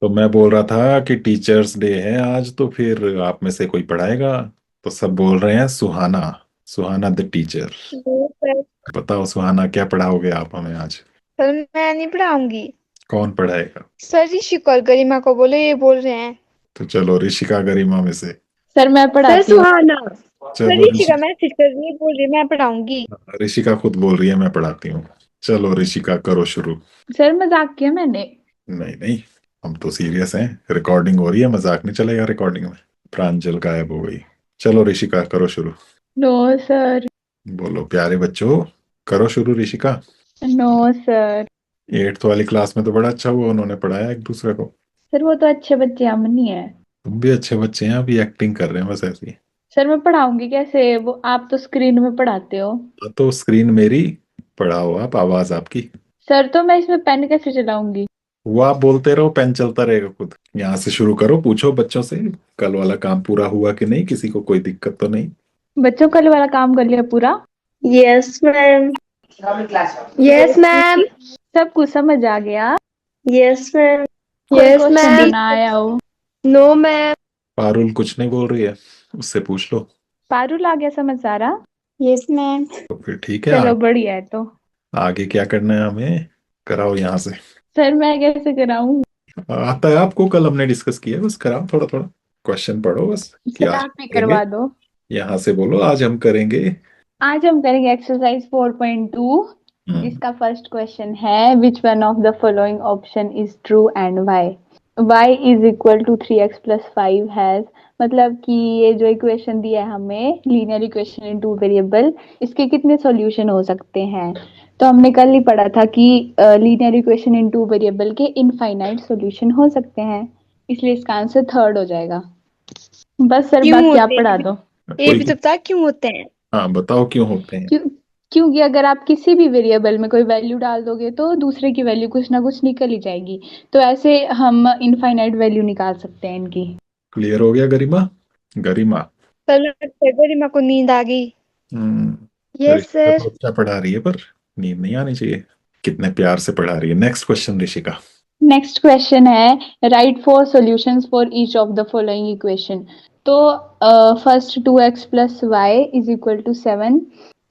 तो मैं बोल रहा था कि टीचर्स डे है आज, तो फिर आप में से कोई पढ़ाएगा? तो सब बोल रहे हैं सुहाना। सुहाना द टीचर। वो सर। बताओ सुहाना, क्या पढ़ाओगे आप हमें आज? सर मैं नहीं पढ़ाऊंगी। कौन पढ़ाएगा? सर ऋषि और गरिमा को बोलो, ये बोल रहे हैं। तो चलो ऋषिका गरिमा में से। सर मैं सर पढ़ाती हूँ। सुहाना। सर चलो ऋषि का मैसेज कर रही है, बोल रही है मैं पढ़ाऊंगी। ऋषिका खुद बोल रही है मैं पढ़ाती हूँ। चलो ऋषिका करो शुरू। सर मजाक किया मैंने। नहीं नहीं, हम तो सीरियस हैं। रिकॉर्डिंग हो रही है, मजाक नहीं चलेगा रिकॉर्डिंग में। प्रांजल गायब हो गई। चलो ऋषिका करो शुरू। No sir. बोलो प्यारे बच्चों, करो शुरू ऋषिका। No sir. एट्थ वाली क्लास में तो बड़ा अच्छा हुआ, उन्होंने पढ़ाया एक दूसरे को। सर वो तो अच्छे बच्चे हम नहीं है। तुम भी अच्छे बच्चे हैं, अभी एक्टिंग कर रहे हैं बस ऐसी। सर मैं पढ़ाऊंगी कैसे, वो आप तो स्क्रीन में पढ़ाते हो। तो स्क्रीन मेरी, पढ़ाओ आप, आवाज आपकी। सर तो मैं इसमें पेन कैसे चलाऊंगी। वो आप बोलते रहो, पेन चलता रहेगा खुद। यहाँ से शुरू करो, पूछो बच्चों से कल वाला काम पूरा हुआ कि नहीं, किसी को कोई दिक्कत तो नहीं। बच्चों कल वाला काम कर लिया पूरा। Yes ma'am. Yes ma'am. सबको समझ आ गया। Yes ma'am. कोई यस क्वेश्चन तो मैम। ना आया हो। No ma'am. पारुल कुछ नहीं बोल रही है, उससे पूछ लो। पारुल आ गया समझ सारा। Yes ma'am. तो फिर ठीक है, चलो बढ़िया है तो। आगे क्या करना है हमें, कराओ यहाँ से। सर मैं कैसे कराऊं। आता है आपको, कल हमने डिस्कस किया, बस कराओ थोड़ा थोड़ा। क्वेश्चन पढ़ो बस कि सर आज आप ही हम करेंगे। करवा दो। यहाँ से बोलो आज हम करेंगे। आज हम करेंगे एक्सरसाइज 4.2, हम्म। जिसका फर्स्ट क्वेश्चन है which one of the following option is true and Y. Y is equal to 3x+5 has, मतलब कि ये जो इक्वेशन दिया है हमें linear equation in two variable, इसके कितने सॉल्यूशन हो सकते हैं। तो हमने कल ही पढ़ा था कि linear equation in two variable के इनफाइनाइट सॉल्यूशन हो सकते हैं, इसलिए इसका आंसर थर्ड हो जाएगा। बस सर क्यों बाकी आप होते हैं पढ़ा ये भी? दो। ये कोई भी तो बता क्यों होते हैं। हाँ बताओ क्यों होते हैं। क्यों, क्योंकि अगर आप किसी भी वेरिएबल में कोई वैल्यू डाल दोगे तो दूसरे की वैल्यू कुछ ना कुछ निकल ही जाएगी। तो ऐसे हम इनफाइनाइट वैल्यू निकाल सकते हैं इनकी। क्लियर हो गया गरिमा? गरिमा। कल लगता है गरिमा को नींद आ गई। Yes Rishika sir. तो अच्छा पढ़ा रही है, पर नींद नहीं आनी चाहिए। कितने प्यार से पढ़ा रही है। Next question Rishika. Next question है write four solutions for each of the following equation. तो फर्स्ट 2x+y = 7।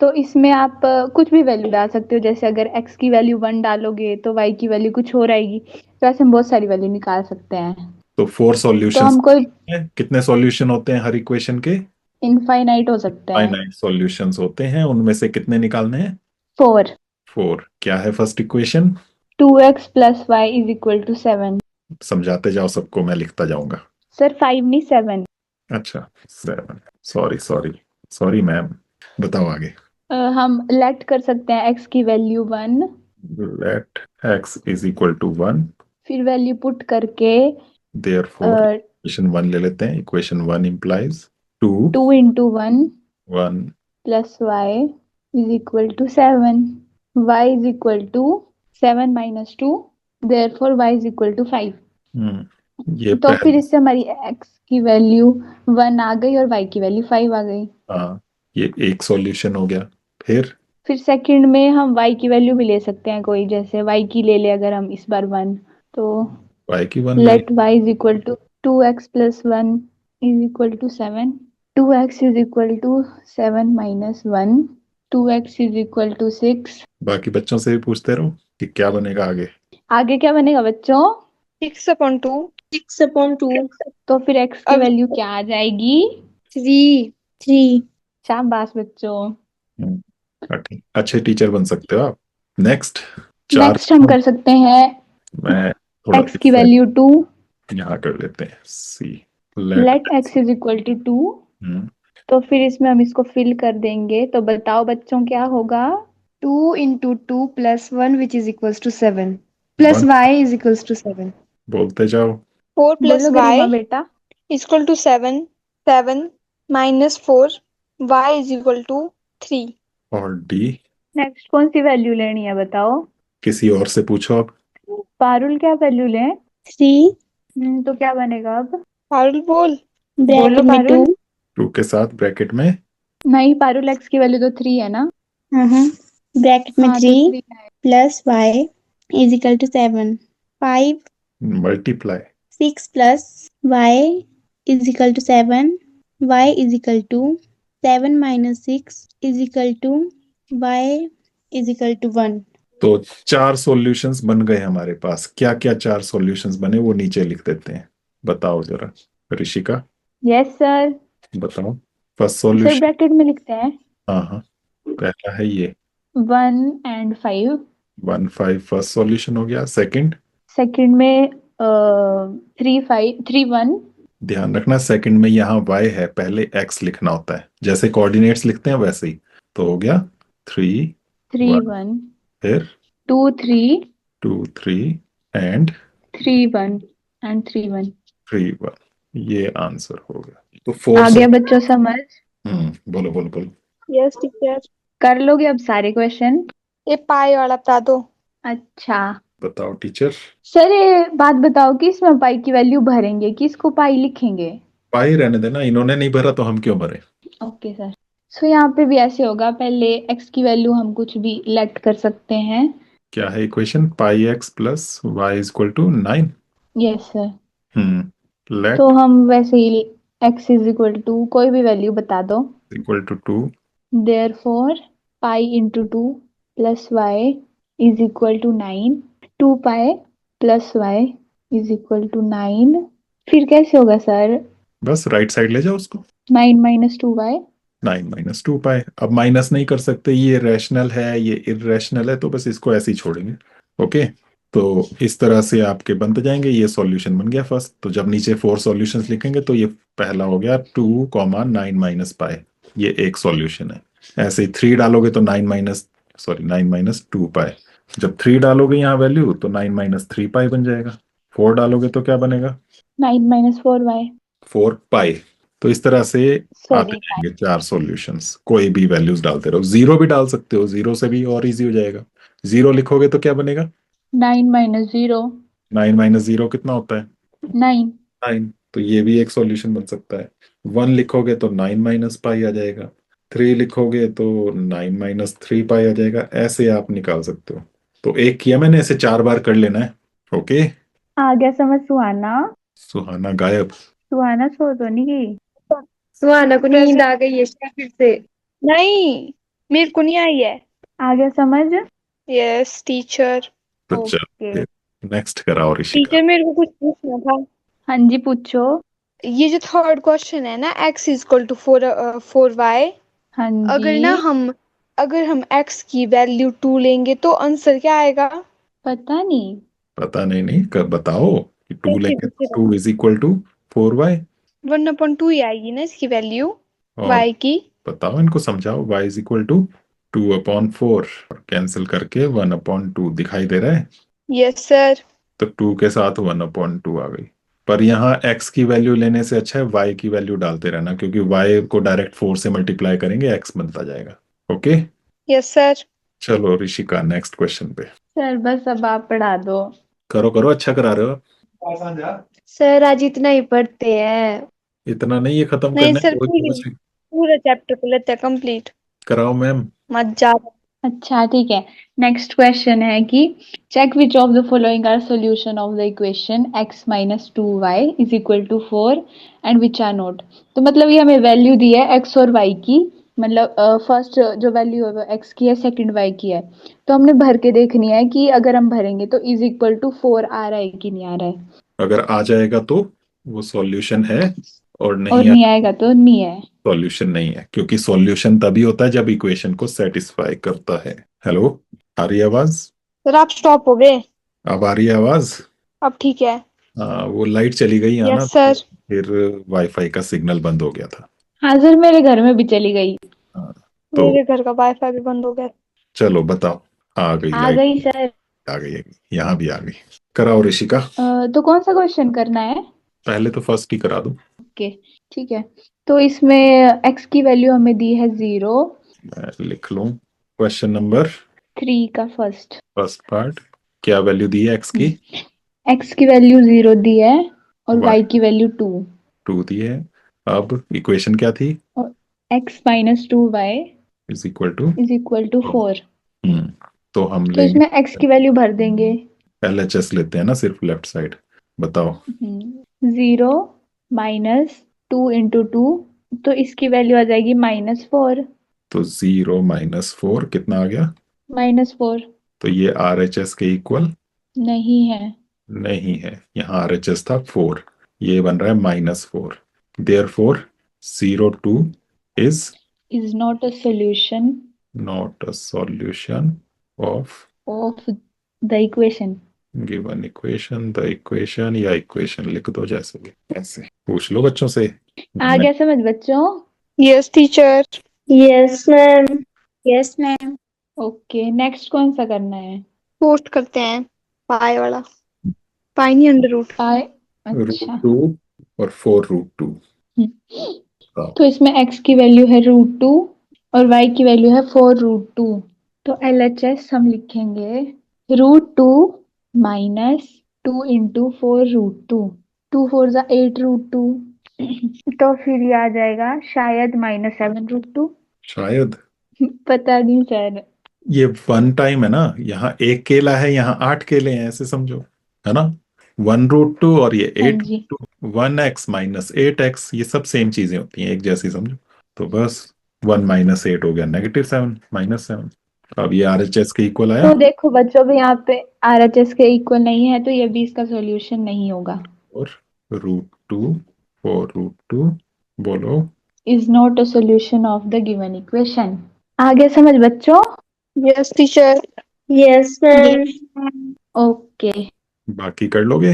तो इसमें आप कुछ भी वैल्यू डाल सकते हो, जैसे अगर x की वैल्यू 1 डालोगे तो y की वैल्यू कुछ और आएगी। तो ऐसे हम बहुत सारी वैल्यू निकाल सकते हैं। तो फोर तो सॉल्यूशंस हम कोई हैं, कितने सॉल्यूशन होते हैं हर इक्वेशन के? इनफाइनाइट हो सकते हैं। फाइनाइट सॉल्यूशंस होते हैं, उनमें से कितने निकालने हैं? 4। फोर। क्या है फर्स्ट इक्वेशन? 2x+y = 7। समझाते जाओ सबको, मैं लिखता जाऊंगा। सर 5 नहीं 7। अच्छा, seven. Sorry sorry. Sorry ma'am. बताओ आगे। हम लेट कर सकते हैं x की value 1, let X is equal to one. फिर वैल्यू पुट करके देयरफॉर इक्वेशन वन ले लेते हैं। Equation one implies two. 2 × 1 one. + y = 7। y = 7 - 2, therefore y = 5। ये तो फिर पहले। इससे हमारी x की वैल्यू 1 आ गई और y की वैल्यू 5 आ गई। हाँ, ये एक सॉल्यूशन हो गया। फिर फिर सेकंड में हम y की वैल्यू भी ले सकते हैं कोई, जैसे y की ले ले अगर हम इस बार 1। तो वाई की वन ले ली। Late y = 2x+1 = 7। 2x = 7 - 1। 2x = 6। बाकी बच्चों से भी पूछते रहो कि क्या बनेगा आगे। आगे क्या बनेगा बच्चों। 6/2। 6/2। तो फिर x की अब वैल्यू क्या आ जाएगी। 3। 3। शाबाश बच्चों। अच्छे टीचर बन सकते हो आप। नेक्स्ट। चार। नेक्स्ट हम कर सकते हैं मैं थोड़ा x की इससे वैल्यू 2। यहाँ कर लेते हैं सी। लेट। Let x = 2। हम्म। तो फिर इसमें हम इसको फिल कर देंगे, तो बताओ बच्चों क्या होगा। 2 × 2 + 1 which is equals to 7 plus one. y is equals to 7। बोलते जाओ। 4 plus बोलो गरिमा y बेटा। is equal to 7। 7 minus 4 y is equal to 3। और डी। नेक्स्ट कौन सी वैल्यू लेनी है बताओ। किसी और से पूछो आप। पारुल क्या वैल्यू लें। 3। तो क्या बनेगा अब। पारुल बोल। बोलो ब्रैकेट में 2। पारुल। टू के साथ ब्रैकेट में। नहीं पारुल x की वैल्यू तो 3 है ना। ब्रैकेट में हाँ तो 3 3 है। plus y is equal to 7। 5 multiply. 6 plus y is equal to 7. Y is equal to 7 minus 6 is equal to y is equal to 1. तो 4 सॉल्यूशंस बन गए हमारे पास। क्या क्या 4 सॉल्यूशंस बने वो नीचे लिख देते हैं। बताओ जरा ऋषिका, यस सर। बताओ। First sir solution. ब्रैकेट में लिखते हैं हाँ हाँ, पहला है ये 1 and 5। 1 5 फर्स्ट सॉल्यूशन हो गया। सेकंड, सेकंड में 3 5 3 1। ध्यान रखना सेकंड में यहाँ y है, पहले x लिखना होता है, जैसे कोऑर्डिनेट्स लिखते हैं वैसे ही। तो हो गया 3 3 1, 1 फिर 2 3 2 3 एंड 3 1 and 3 1। 3 1। ये आंसर हो गया। तो आ फोर्थ। गया बच्चों समझ? बोलो बोलो बोलो। Yes teacher. कर लोगे अब सारे क्वेश्चन? ये पाई वाला बता दो। अच्छा बताओ टीचर। सर, ये बात बताओ कि इसमें पाई की वैल्यू भरेंगे कि इसको पाई लिखेंगे? पाई रहने देना, इन्होंने नहीं भरा तो हम क्यों भरे। Okay sir. सो यहाँ पे भी ऐसे होगा, पहले x की वैल्यू हम कुछ भी लेट कर सकते हैं। क्या है equation? Pi X plus Y is equal to 9। Yes sir. तो लेट हम वैसे ही x इज इक्वल टू कोई भी वैल्यू बता दो। Equal to 2। Therefore pi into 2 plus Y is equal to 9। 2 pi plus Y is equal to 9। फिर कैसे होगा सर? बस राइट साइड ले जाओ उसको। 9 माइनस 2 वाई। 9 माइनस 2 पाई। अब माइनस नहीं कर सकते, ये रैशनल है ये इरेशनल है, तो बस इसको ऐसे ही छोड़ेंगे। ओके, तो इस तरह से आपके बनते जाएंगे। ये सॉल्यूशन बन गया फर्स्ट। तो जब नीचे 4 सॉल्यूशंस लिखेंगे तो ये पहला हो गया 2 9 माइनस पाई, ये एक सॉल्यूशन है। ऐसे ही 3 डालोगे तो 9 माइनस 2 पाई। जब 3 डालोगे यहाँ वैल्यू तो 9 माइनस 3 पाई बन जाएगा। 4 डालोगे तो क्या बनेगा? 9 माइनस 4 वाई। 4 पाई। तो इस तरह से आते सॉरी जाएंगे 4 सॉल्यूशंस। कोई भी वैल्यूज डालते रहो, जीरो भी डाल सकते हो, जीरो से भी और इजी हो जाएगा। जीरो लिखोगे तो क्या बनेगा? 9 माइनस 0 9 माइनस 0 कितना होता है? 9। 9। तो ये भी एक सॉल्यूशन बन सकता है। 1 लिखोगे तो 9 माइनस पाई आ जाएगा। 3 लिखोगे तो 9 माइनस 3 पाई आ जाएगा। ऐसे आप निकाल सकते हो। तो एक किया मैंने, ऐसे 4 बार कर लेना है। ओके। आ गया समझ सुहाना? सुहाना गायब। सुहाना सो तो नहीं गई? सुहाना को नींद आ गई है क्या फिर से? नहीं, मेरे को नहीं आई है। आ गया समझ? Yes teacher. तो ओके। चलो नेक्स्ट कराओ ऋषिका। टीचर मेरे को कुछ पूछना था। हाँ जी पूछो। ये जो थर्ड क्वेश्चन है ना, x is equal to 4y। हाँ अगर ना जी। हम x की वैल्यू 2 लेंगे तो आंसर क्या आएगा? पता नहीं। पता नहीं, नहीं कब बताओ कि 2 कैसे लेंगे तो पूछेगा? 2 इज इक्वल टू 4y। 1/2 ही आएगी ना इसकी वैल्यू, और y की। बताओ इनको समझाओ। y इज इक्वल टू 2/4 और कैंसिल करके 1/2 दिखाई दे रहा है। Yes sir. तो 2 के साथ 1/2 आ गई। पर यहाँ x की वैल्यू लेने से अच्छा है y की वैल्यू डालते रहना, क्योंकि y को डायरेक्ट 4 से मल्टीप्लाई करेंगे x बनता जाएगा। ओके। Yes sir. चलो ऋषिका नेक्स्ट क्वेश्चन पे। सर बस अब आप पढ़ा दो। करो करो, अच्छा करा रहे हो। सर आज इतना ही पढ़ते हैं। इतना नहीं, ये खत्म नहीं करना है सर, रोज रोज। पूरा चैप्टर को लेते हैं कंप्लीट। कराओ मैम। मत जा। अच्छा ठीक है। नेक्स्ट क्वेश्चन है कि check which of the following are solution of the equation x minus 2y is equal to 4 and which are not. तो मतलब ये हमें वैल्यू दी है x और y की। मतलब फर्स्ट जो वैल्यू है वो x की है, सेकंड y की है। तो हमने भर के देखनी है कि अगर हम भरेंगे तो इज इक्वल टू 4 आ रहा है कि नहीं आ रहा है। अगर आ जाएगा तो वो सॉल्यूशन है, और और नहीं नहीं आएगा तो नहीं है। सॉल्यूशन नहीं है, क्योंकि सॉल्यूशन तभी होता है जब इक्वेशन को सेटिस्फाई करता है। हेलो, आ रही है आवाज? सर आप स्टॉप हो गए? अब आ रही है आवाज? अब ठीक है। हाँ, वो लाइट चली गई यहाँ ना, यस तो सर। फिर वाईफाई का सिग्नल बंद हो गया था। हाँ सर, मेरे घर में भी चली गई। हाँ, तो मेरे घर का वाईफाई भी बंद हो गया। चलो बताओ। आ गई आ लाइट। गई सर। आ गई, यहाँ भी आ गई। कराओ ऋषिका। तो कौन सा क्वेश्चन करना है? पहले तो फर्स्ट ही करा दो। ओके ठीक है। तो इसमें x की वैल्यू हमें दी है 0। मैं लिख लूं क्वेश्चन नंबर 3 का फर्स्ट। First part. क्या वैल्यू दी है एक्स की? x की वैल्यू 0 दी है और वाई y की वैल्यू 2। 2 दी है। अब इक्वेशन क्या थी? और x minus 2y is equal to is equal to 4। तो हम तो लेंगे इसमें x की वैल्यू भर देंगे। LHS लेते हैं ना सिर्फ लेफ्ट साइड। बताओ। 0 माइनस 2 इंटू 2, तो इसकी वैल्यू आ जाएगी -4। तो 0 - 4 कितना आ गया? -4 तो ये RHS के इक्वल नहीं है। नहीं है, यहाँ RHS था 4, ये बन रहा है -4। Therefore 0 2 is is not a solution not a solution of of the equation. Given equation. The equation या इक्वेशन लिख दो, जैसे भी ऐसे पूछ लो बच्चों से। आ गया समझ बच्चों? Yes teacher. Yes ma'am. Yes ma'am. Okay, next कौन सा करना है? पोस्ट करते हैं पाई वाला, पाई नहीं अंडर रूट। आए। रूट अच्छा। टू और 4√2। तो इसमें x की वैल्यू है √2 और y की वैल्यू है 4√2। तो LHS हम लिखेंगे √2 माइनस 2 इंटू 4√2। 2 4 जा 8√2। तो फिर ये आ जाएगा शायद -7√2। शायद पता नहीं सर। ये वन टाइम है ना, यहाँ एक केला है, यहाँ 8 केले हैं, ऐसे समझो, है ना। 1√2 और ये हाँ एट जी। 1x - 8x, ये सब सेम चीजें होती हैं, एक जैसी समझो। तो बस 1 - 8 हो गया -7, -7। अब ये RHS के इक्वल आया। तो देखो बच्चों भी यहाँ पे RHS के इक्वल नहीं है, तो ये भी इसका सॉल्यूशन नहीं होगा। और √2 4√2 बोलो। Is not a solution of the given equation. आगे समझ बच्चों? Yes teacher. Yes ma'am. Okay. बाकी कर लोगे।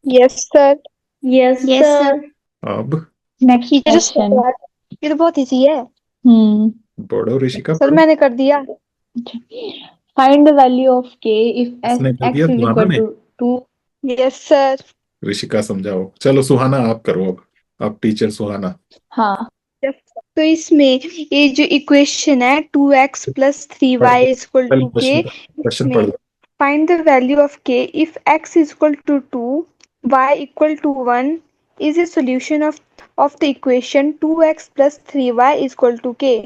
Yes sir. Yes Yes, sir. Sir. अब नेक्स्ट टीचर क्वेश्चन। ये तो बहुत इजी है। पढ़ो ऋषिका, सर पढ़ो। मैंने कर दिया। Find the value of k if इसने कर दिया, x इज सुहाना इक्वल ने। टू 2। Yes sir. ऋषिका समझाओ, चलो सुहाना आप करो अब टीचर सुहाना। हाँ। तो इसमें ये जो इक्वेशन है 2x + 3y = पहले 2k, क्वेश्चन इसमें पढ़ लो। Find the value of k if x = 2, y = 1 इज a solution of the equation 2x + 3y = k।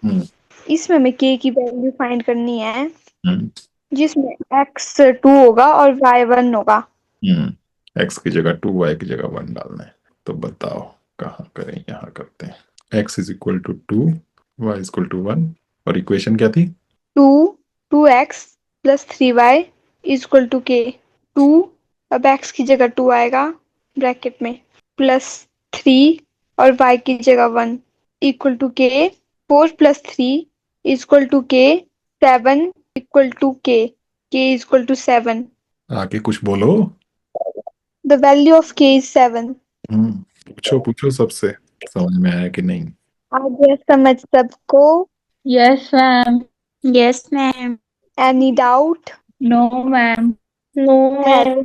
हम्म इसमें हमें k की वैल्यू फाइंड करनी है, हम्म जिसमें x 2 होगा और y 1 होगा। x की जगह 2, y की जगह 1 डालना है। तो बताओ कहाँ करें, यहाँ करते हैं। x = 2, y = 1 और इक्वेशन क्या थी? 2x + 3y = k। 2, अब x की जगह 2 आएगा ब्रैकेट में, +3 और y की जगह 1 = k। 4 + 3 = k। 7 = k। k = 7। आगे कुछ बोलो। The value of k is 7। पूछो पूछो सबसे, समझ में आया कि नहीं? आ गया समझ सबको? Yes ma'am. Yes, ma'am. Any doubt? No ma'am. No ma'am.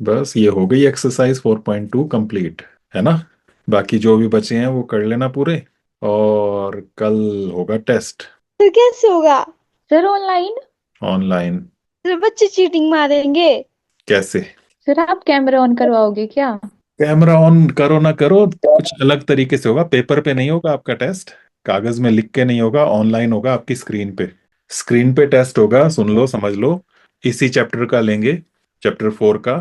बस ये हो गई एक्सरसाइज 4.2 कंप्लीट, है ना। बाकी जो भी बचे हैं वो कर लेना पूरे, और कल होगा टेस्ट तो कैसे होगा? Sir online. ऑनलाइन। तो बच्चे चीटिंग मारेंगे। कैसे? सर आप कैमरा ऑन करवाओगे क्या? कैमरा ऑन करो ना करो, कुछ अलग तरीके से होगा। पेपर पे नहीं होगा आपका टेस्ट, कागज में लिख के नहीं होगा, ऑनलाइन होगा आपकी स्क्रीन पे। स्क्रीन पे टेस्ट होगा, सुन लो समझ लो। इसी चैप्टर का लेंगे, चैप्टर 4 का।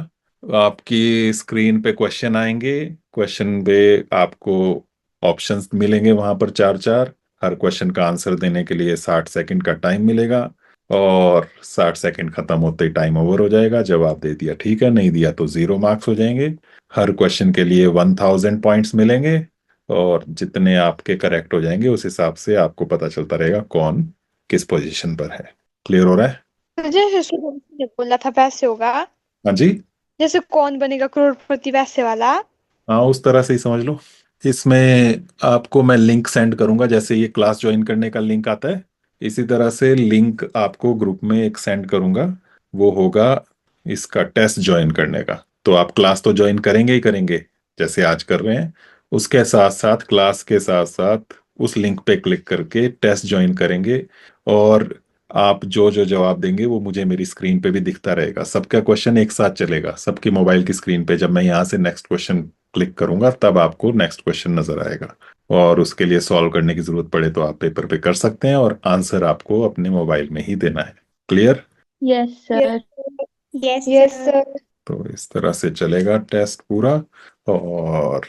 आपकी स्क्रीन पे क्वेश्चन आएंगे, क्वेश्चन पे आपको ऑप्शंस मिलेंगे वहां पर चार चार। हर क्वेश्चन का आंसर देने के लिए 60 सेकंड का टाइम मिलेगा, और 60 सेकंड खत्म होते ही टाइम ओवर हो जाएगा। जवाब दे दिया ठीक है, नहीं दिया तो 0 मार्क्स हो जाएंगे। हर क्वेश्चन के लिए 1000 पॉइंट्स मिलेंगे, और जितने आपके करेक्ट हो जाएंगे उस हिसाब से आपको पता चलता रहेगा कौन किस पोजीशन पर है। क्लियर हो रहा है? तो जैसे सुबह ने बोला था वैसे होगा, हाँ जी। जैसे कौन बनेगा करोड़पति वैसे वाला। हाँ, उस तरह से ही समझ लो। इसमें आपको मैं लिंक सेंड करूंगा, जैसे ये क्लास ज्वाइन करने का लिंक आता है, इसी तरह से लिंक आपको ग्रुप में एक सेंड करूंगा। वो होगा इसका टेस्ट ज्वाइन करने का। तो आप क्लास तो ज्वाइन करेंगे ही करेंगे, जैसे आज कर रहे हैं। उसके साथ साथ क्लास के साथ साथ उस लिंक पे क्लिक करके टेस्ट ज्वाइन करेंगे, और आप जो जो जवाब देंगे वो मुझे मेरी स्क्रीन पे भी दिखता रहेगा। सबका क्वेश्चन एक साथ चलेगा सबकी मोबाइल की स्क्रीन पे। जब मैं यहाँ से नेक्स्ट क्वेश्चन क्लिक करूंगा तब आपको नेक्स्ट क्वेश्चन नजर आएगा, और उसके लिए सॉल्व करने की जरूरत पड़े तो आप पेपर पे कर सकते हैं, और आंसर आपको अपने मोबाइल में ही देना है। Clear? Yes sir. Yes, yes sir. Sir. तो इस तरह से चलेगा टेस्ट पूरा। और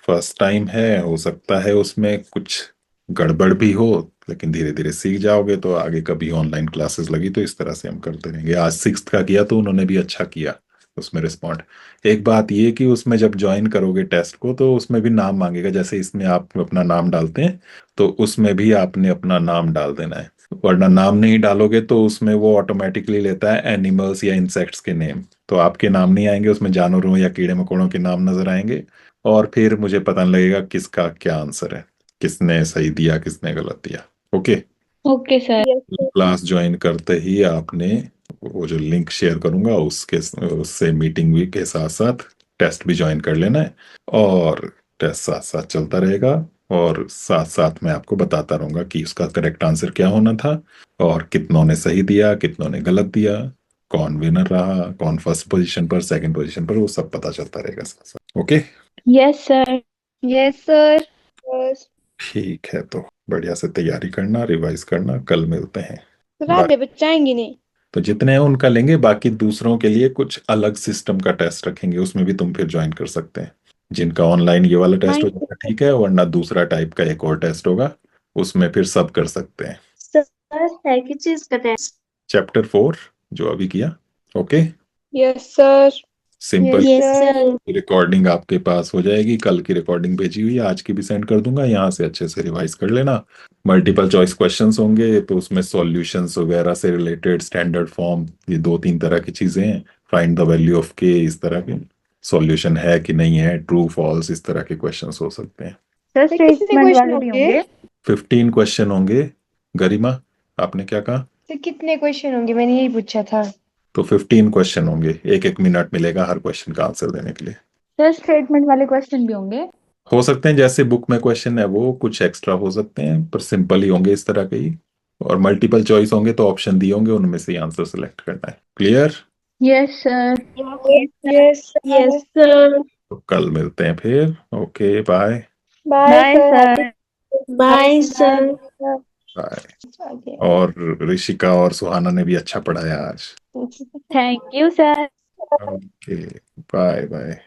फर्स्ट टाइम है, हो सकता है उसमें कुछ गड़बड़ भी हो, लेकिन धीरे धीरे सीख जाओगे तो आगे कभी ऑनलाइन क्लासेस लगी तो इस तरह से हम करते रहेंगे। आज सिक्स्थ का किया तो उन्होंने भी अच्छा किया उसमें रिस्पॉन्ड। एक बात ये कि उसमें जब ज्वाइन करोगे टेस्ट को तो उसमें भी नाम मांगेगा, जैसे इसमें आप अपना नाम डालते हैं तो उसमें भी आपने अपना नाम डाल देना है, वरना नाम नहीं डालोगे तो उसमें वो ऑटोमेटिकली लेता है एनिमल्स या इंसेक्ट्स के नेम, तो आपके नाम नहीं आएंगे उसमें, जानवरों या कीड़े मकोड़ों के नाम नजर आएंगे। और फिर मुझे पता नहीं लगेगा किसका क्या आंसर है, किसने सही दिया किसने गलत दिया। Okay. Okay sir. Yes sir. Class join करते ही आपने वो जो लिंक शेयर करूंगा उसके उससे मीटिंग भी के साथ साथ टेस्ट भी ज्वाइन कर लेना है, और टेस्ट साथ साथ चलता रहेगा, और साथ साथ मैं आपको बताता रहूंगा कि उसका करेक्ट आंसर क्या होना था, और कितनों ने सही दिया कितनों ने गलत दिया, कौन विनर रहा, कौन फर्स्ट पोजीशन पर सेकंड पोजीशन पर, वो सब पता चलता रहेगा साथ साथ। Okay. Yes sir. Yes sir. Yes. ठीक है, तो बढ़िया से तैयारी करना, रिवाइज करना, कल मिलते हैं। बाय। राधे बच्चाएंगी नहीं। तो जितने हैं उनका लेंगे, बाकी दूसरों के लिए कुछ अलग सिस्टम का टेस्ट रखेंगे, उसमें भी तुम फिर ज्वाइन कर सकते हैं। जिनका ऑनलाइन ये वाला टेस्ट हो आएंगे जाएगा ठीक है, वरना दूसरा टाइप का एक और टेस्ट होगा, उसमें फिर सब कर सकते हैं। सर है किस चीज का टेस्ट? चैप्टर 4 जो अभी किया। Okay. Yes sir. Simple. Yes yes sir. Sir. Recording आपके पास हो जाएगी, कल की रिकॉर्डिंग भेजी हुई है, आज की भी सेंड कर दूंगा, यहाँ से अच्छे से रिवाइज कर लेना। मल्टीपल चॉइस क्वेश्चंस होंगे तो उसमें सॉल्यूशंस वगैरह से रिलेटेड स्टैंडर्ड फॉर्म, ये दो तीन तरह की चीजें हैं, फाइंड द वैल्यू ऑफ के, इस तरह के सॉल्यूशन है कि नहीं है, ट्रू फॉल्स, इस तरह के क्वेश्चंस हो सकते हैं। सर कितने स्टेटमेंट क्वेश्चन वाले भी होंगे? होंगे। 15 क्वेश्चन होंगे। गरिमा, आपने क्या कहा? सर कितने क्वेश्चन होंगे, मैंने यही पूछा था। तो 15 क्वेश्चन होंगे, एक एक मिनट मिलेगा हर क्वेश्चन का आंसर देने के लिए। सर स्टेटमेंट वाले क्वेश्चन भी होंगे। हो सकते हैं जैसे बुक में क्वेश्चन है वो कुछ एक्स्ट्रा हो सकते हैं, पर सिंपल ही होंगे इस तरह के ही। और मल्टीपल चॉइस होंगे तो ऑप्शन दिए होंगे, उनमें से ही आंसर सेलेक्ट करना है। Clear? Yes sir. Yes yes sir. Sir. तो कल मिलते हैं फिर। Okay, bye. Bye bye sir. Sir. Bye sir. Bye. और ऋषिका और सुहाना ने भी अच्छा पढ़ाया आज। Thank you sir. Okay, bye bye.